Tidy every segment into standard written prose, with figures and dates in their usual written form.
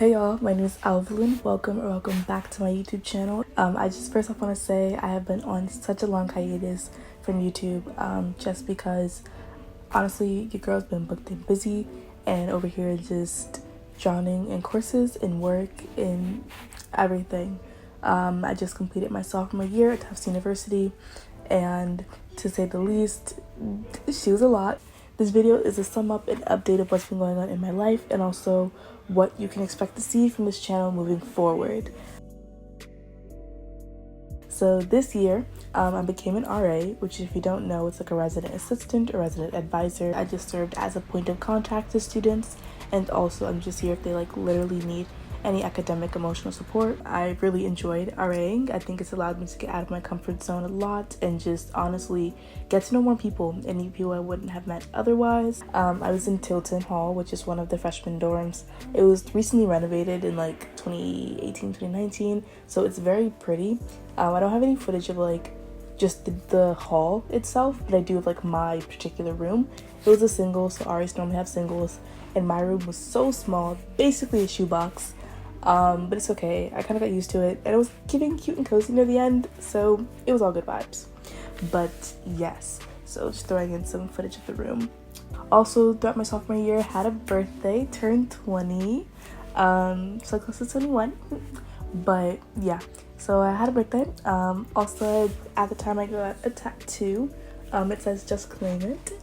Hey y'all, my name is Alvelyn. Welcome back to my YouTube channel. I just first off want to say I have been on such a long hiatus from YouTube just because honestly your girl's been booked and busy and over here just drowning in courses, in work, in everything. I just completed my sophomore year at Tufts University and to say the least, she was a lot. This video is a sum up and update of what's been going on in my life and also what you can expect to see from this channel moving forward. So this year, I became an RA, which if you don't know, it's like a resident assistant or resident advisor. I just served as a point of contact to students, and also I'm just here if they like literally need any academic emotional support. I really enjoyed RAing. I think it's allowed me to get out of my comfort zone a lot and just honestly get to know more people and meet people I wouldn't have met otherwise. I was in Tilton Hall, which is one of the freshman dorms. It was recently renovated in like 2018, 2019, so it's very pretty. I don't have any footage of like just the hall itself, but I do have like my particular room. It was a single, so RAs normally have singles, and my room was so small, basically a shoebox. But it's okay. I kind of got used to it, and it was getting cute and cozy near the end, so it was all good vibes. But yes, so just throwing in some footage of the room. Also, throughout my sophomore year, had a birthday, turned 20, so close to 21. But yeah, so I had a birthday. Also, at the time I got a tattoo. It says "Just Claim It,"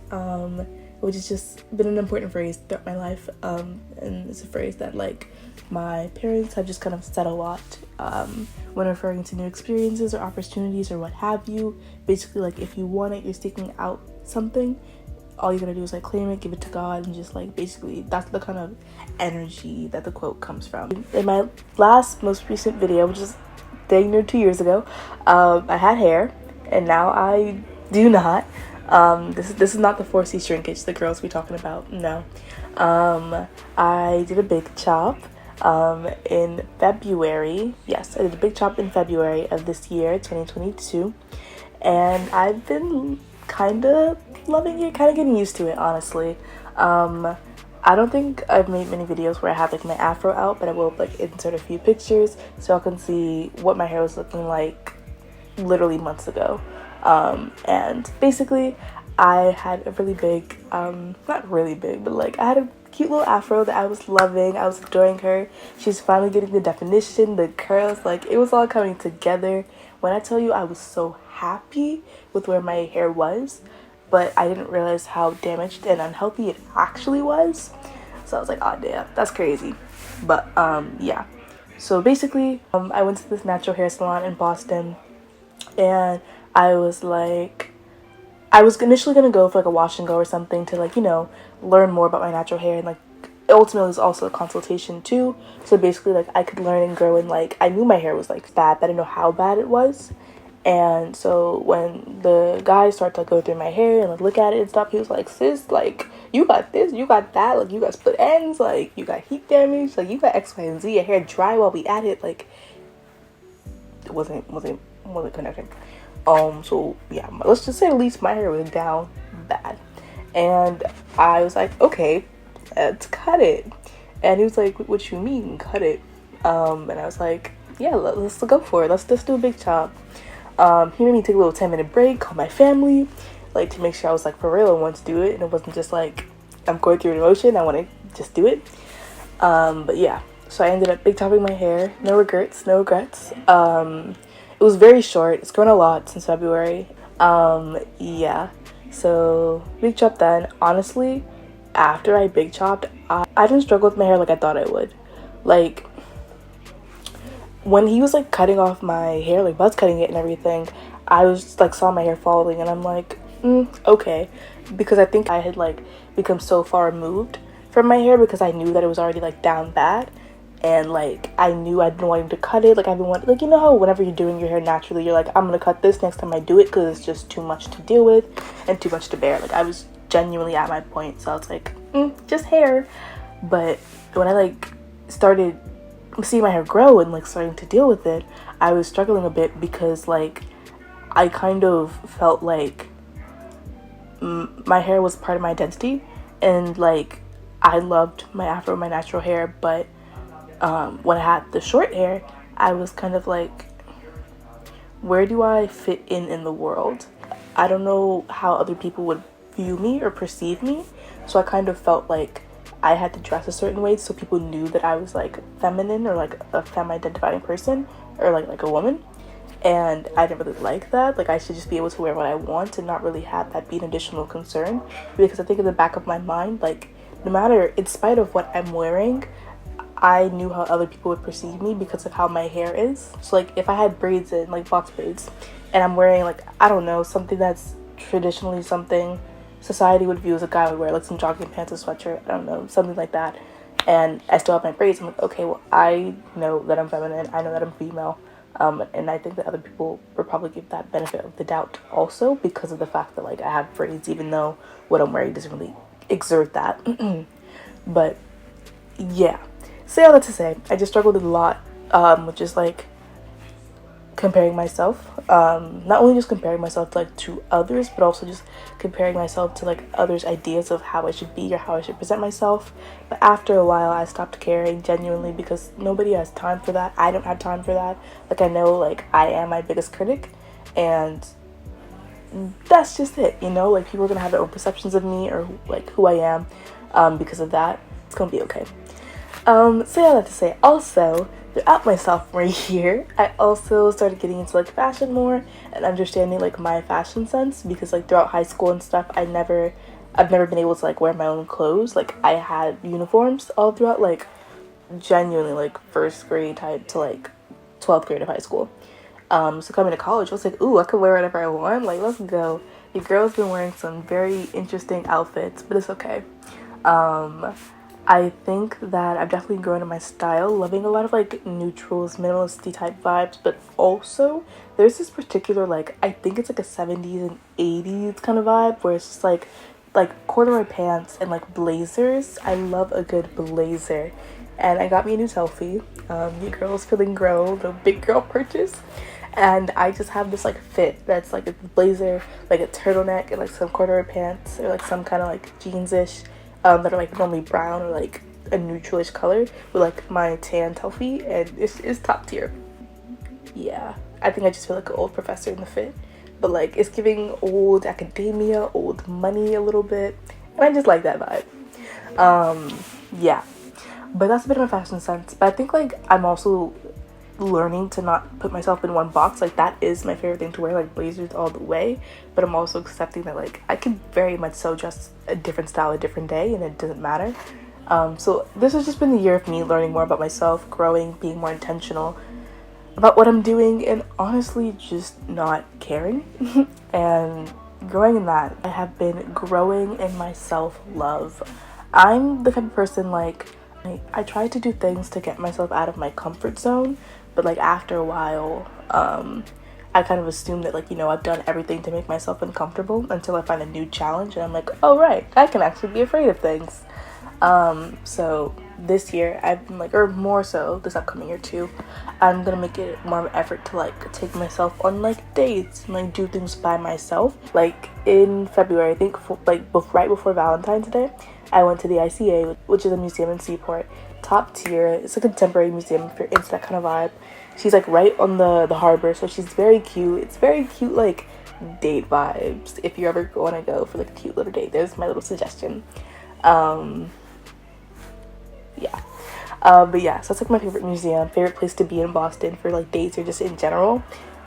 which has just been an important phrase throughout my life. And it's a phrase that like my parents have just kind of said a lot when referring to new experiences or opportunities or what have you. Basically, like if you want it, you're seeking out something, all you're gonna do is like claim it, give it to God, and just like basically that's the kind of energy that the quote comes from. In my most recent video, which is dang near 2 years ago, I had hair and now I do not. This is not the 4C shrinkage the girls be talking about. No. I did a big chop in February. Yes, I did a big chop in February of this year, 2022, and I've been kind of loving it, kind of getting used to it, honestly. I don't think I've made many videos where I have like my afro out, but I will like insert a few pictures so y'all can see what my hair was looking like literally months ago. And basically I had a really big, not really big, but like I had a cute little afro that I was loving. I was adoring her. She's finally getting the definition, the curls, like it was all coming together. When I tell you I was so happy with where my hair was, but I didn't realize how damaged and unhealthy it actually was. So I was like, oh damn, that's crazy. But yeah. So basically, I went to this natural hair salon in Boston, and I was like, I was initially gonna go for like a wash and go or something to like, you know, learn more about my natural hair, and like ultimately it was also a consultation too. So basically like I could learn and grow, and like I knew my hair was like bad, but I didn't know how bad it was. And so when the guy started to like, go through my hair and like look at it and stuff, he was like, sis, like you got this, you got that, like you got split ends, like you got heat damage, like you got X, Y, and Z, your hair dry while we at it, like it wasn't connecting. So yeah, let's just say at least my hair was down bad. And I was like, okay, let's cut it. And he was like, what you mean cut it? And I was like, yeah, let's go for it. Let's just do a big chop. He made me take a little 10-minute break, call my family, like to make sure I was like for real and want to do it, and it wasn't just like I'm going through an emotion, I want to just do it. But yeah, so I ended up big chopping my hair. No regrets. It was very short. It's grown a lot since February. Yeah, so big chop then. Honestly, after I big chopped, I didn't struggle with my hair like I thought I would. Like when he was like cutting off my hair, like buzz cutting it and everything, I was just, like saw my hair falling, and I'm like, okay, because I think I had like become so far removed from my hair because I knew that it was already like down bad, and like I knew I'd been wanting to cut it. Like I've been wanting, like, you know how whenever you're doing your hair naturally, you're like, I'm gonna cut this next time I do it because it's just too much to deal with and too much to bear. Like I was genuinely at my point, so I was like, just hair. But when I like started seeing my hair grow and like starting to deal with it, I was struggling a bit because like I kind of felt like my hair was part of my identity, and like I loved my afro, my natural hair, but when I had the short hair, I was kind of like, where do I fit in the world? I don't know how other people would view me or perceive me, so I kind of felt like I had to dress a certain way so people knew that I was like feminine or like a femme-identifying person or like a woman. And I didn't really like that. Like, I should just be able to wear what I want and not really have that be an additional concern, because I think in the back of my mind, like, no matter, in spite of what I'm wearing, I knew how other people would perceive me because of how my hair is. So like, if I had braids in, like box braids, and I'm wearing like, I don't know, something that's traditionally something society would view as a guy would wear, like some jogging pants, a sweatshirt, I don't know, something like that, and I still have my braids, I'm like, okay, well, I know that I'm feminine, I know that I'm female, and I think that other people would probably give that benefit of the doubt also because of the fact that like I have braids, even though what I'm wearing doesn't really exert that. But yeah, say all that to say, I just struggled a lot with just like comparing myself, not only just comparing myself to, like, to others, but also just comparing myself to like others' ideas of how I should be or how I should present myself. But after a while I stopped caring, genuinely, because nobody has time for that. I don't have time for that. Like, I know, like, I am my biggest critic, and that's just it, you know? Like, people are gonna have their own perceptions of me or like who I am, because of that. It's gonna be okay. So yeah, I have to say, also, throughout my sophomore year, I also started getting into like fashion more and understanding like my fashion sense, because like throughout high school and stuff, I've never been able to like wear my own clothes. Like, I had uniforms all throughout, like, genuinely like first grade to like 12th grade of high school. So coming to college, I was like, ooh, I could wear whatever I want. Like, let's go. Your girl's been wearing some very interesting outfits, but it's okay. I think that I've definitely grown in my style, loving a lot of like neutrals, minimalisty type vibes, but also there's this particular, like, I think it's like a 70s and 80s kind of vibe where it's just like corduroy pants and like blazers. I love a good blazer. And I got me a new selfie. Your girl's feeling grown, the big girl purchase. And I just have this like fit that's like a blazer, like a turtleneck, and like some corduroy pants or like some kind of like jeans-ish, that are like normally brown or like a neutralish color with like my tan selfie, and it's top tier. Yeah, I think I just feel like an old professor in the fit, but like it's giving old academia, old money a little bit, and I just like that vibe. Yeah, but that's a bit of my fashion sense. But I think like I'm also learning to not put myself in one box. Like, that is my favorite thing to wear, like blazers all the way, but I'm also accepting that like I can very much so dress a different style a different day and it doesn't matter. So this has just been the year of me learning more about myself, growing, being more intentional about what I'm doing, and honestly just not caring. And growing in that, I have been growing in my self-love. I'm the type of person, like, I try to do things to get myself out of my comfort zone, but like after a while, I kind of assume that, like, you know, I've done everything to make myself uncomfortable until I find a new challenge and I'm like, oh right, I can actually be afraid of things. So this year I've been like, or more so this upcoming year too, I'm gonna make it more of an effort to like take myself on like dates and like do things by myself. Like in February, I think right before Valentine's Day, I went to the ICA, which is a museum in Seaport. Top tier. It's a contemporary museum if you're into that kind of vibe. She's like right on the harbor, so she's very cute. It's very cute, like date vibes. If you ever want to go for like a cute little date, there's my little suggestion. Yeah. But yeah, so it's like my favorite museum, favorite place to be in Boston for like dates or just in general.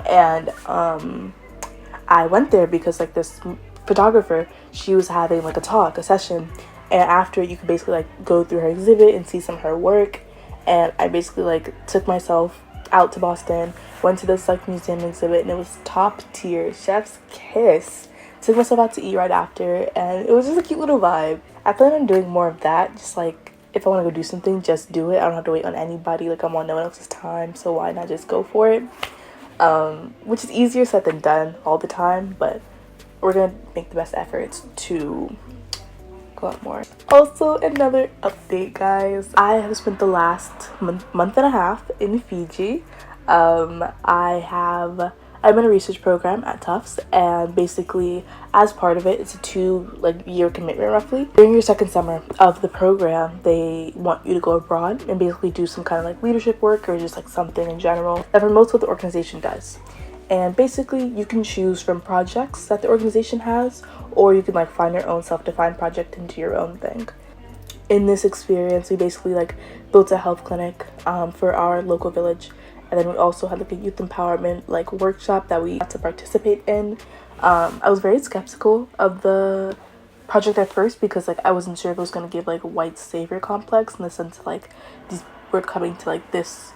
And I went there because like this photographer, she was having like a session, and after you could basically like go through her exhibit and see some of her work. And I basically like took myself out to Boston, went to this like museum exhibit, and it was top tier, chef's kiss. Took myself out to eat right after, and it was just a cute little vibe. I plan on doing more of that, just like if I want to go do something, just do it. I don't have to wait on anybody, like I'm on no one else's time, so why not just go for it? Which is easier said than done all the time, but we're gonna make the best efforts to go out more. Also, another update, guys. I have spent the last month and a half in Fiji. I have I'm in a research program at Tufts, and basically as part of it, it's a 2-year commitment roughly. During your second summer of the program, they want you to go abroad and basically do some kind of like leadership work or just like something in general that promotes what the organization does. And basically you can choose from projects that the organization has, or you can like find your own self-defined project into your own thing. In this experience, we basically like built a health clinic for our local village, and then we also had like a youth empowerment like workshop that we had to participate in. I was very skeptical of the project at first because like I wasn't sure if it was going to give like white savior complex, in the sense of like these were coming to like this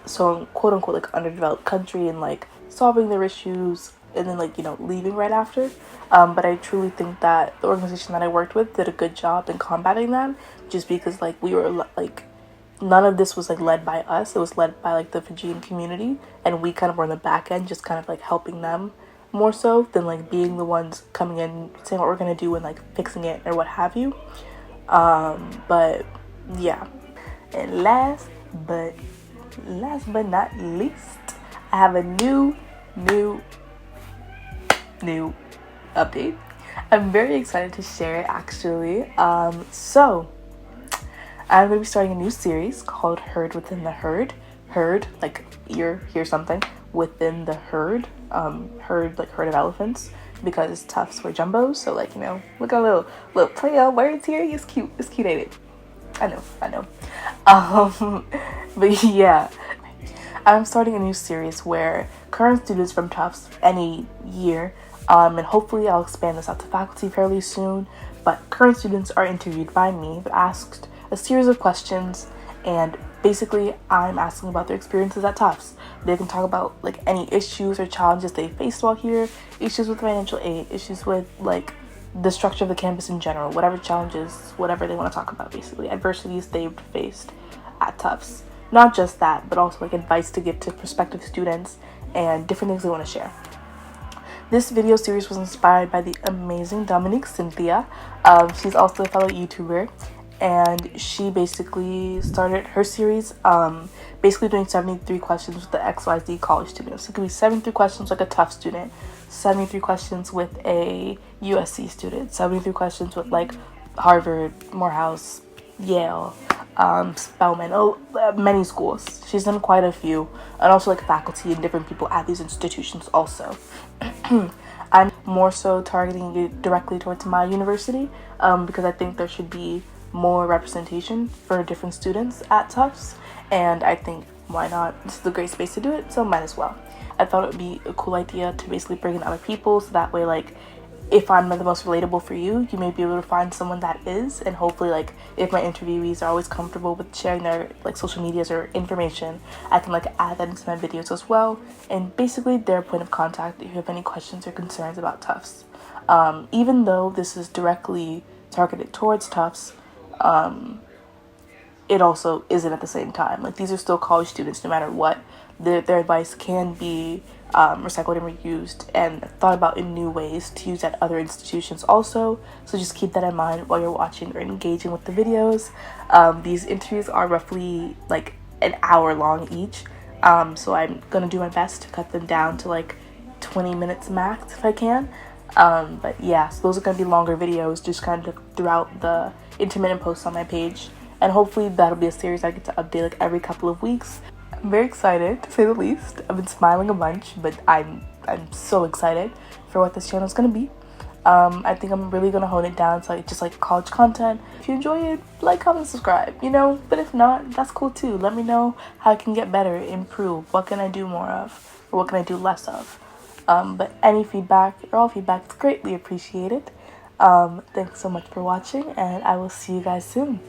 so quote unquote like underdeveloped country and like solving their issues and then like, you know, leaving right after. But I truly think that the organization that I worked with did a good job in combating that, just because like we were like, none of this was like led by us. It was led by like the Fijian community, and we kind of were on the back end just kind of like helping them more so than like being the ones coming in saying what we're gonna do and like fixing it or what have you. But yeah, and last but not least, I have a new update. I'm very excited to share it actually. So I'm going to be starting a new series called Herd Within the Herd. Herd, like hear something, within the herd. Herd, like herd of elephants, because Tufts were jumbos. So like, you know, look at a little play on words here. It's cute, ain't it? I know. But yeah, I'm starting a new series where current students from Tufts any year, and hopefully I'll expand this out to faculty fairly soon, but current students are interviewed by me, but asked a series of questions, and basically I'm asking about their experiences at Tufts. They can talk about like any issues or challenges they faced while here, issues with financial aid, issues with like the structure of the campus in general, whatever challenges, whatever they want to talk about, basically adversities they've faced at Tufts. Not just that, but also like advice to give to prospective students and different things they want to share. This video series was inspired by the amazing Dominique Cynthia. She's also a fellow YouTuber, and she basically started her series basically doing 73 questions with the XYZ college students. It could be 73 questions like a Tufts student, 73 questions with a USC student, 73 questions with like Harvard, Morehouse, Yale, Spelman, many schools. She's done quite a few, and also like faculty and different people at these institutions also. I'm more so targeting it directly towards my university because I think there should be more representation for different students at Tufts, and I think why not? This is a great space to do it, so might as well. I thought it would be a cool idea to basically bring in other people, so that way like if I'm the most relatable for you, you may be able to find someone that is, and hopefully like if my interviewees are always comfortable with sharing their like social medias or information, I can like add that into my videos as well, and basically their point of contact if you have any questions or concerns about Tufts. Even though this is directly targeted towards Tufts, it also isn't at the same time. Like these are still college students no matter what. Their advice can be recycled and reused and thought about in new ways to use at other institutions also. So just keep that in mind while you're watching or engaging with the videos. These interviews are roughly like an hour long each. So I'm gonna do my best to cut them down to like 20 minutes max if I can. But yeah, so those are gonna be longer videos just kind of throughout the intermittent posts on my page. And hopefully that'll be a series I get to update like every couple of weeks. I'm very excited, to say the least. I've been smiling a bunch, but I'm so excited for what this channel is going to be. I think I'm really going to hone it down to like just like college content. If you enjoy it, like, comment, subscribe, you know? But if not, that's cool too. Let me know how I can get better, improve. What can I do more of? Or what can I do less of? But any feedback, or all feedback, is greatly appreciated. Thanks so much for watching, and I will see you guys soon.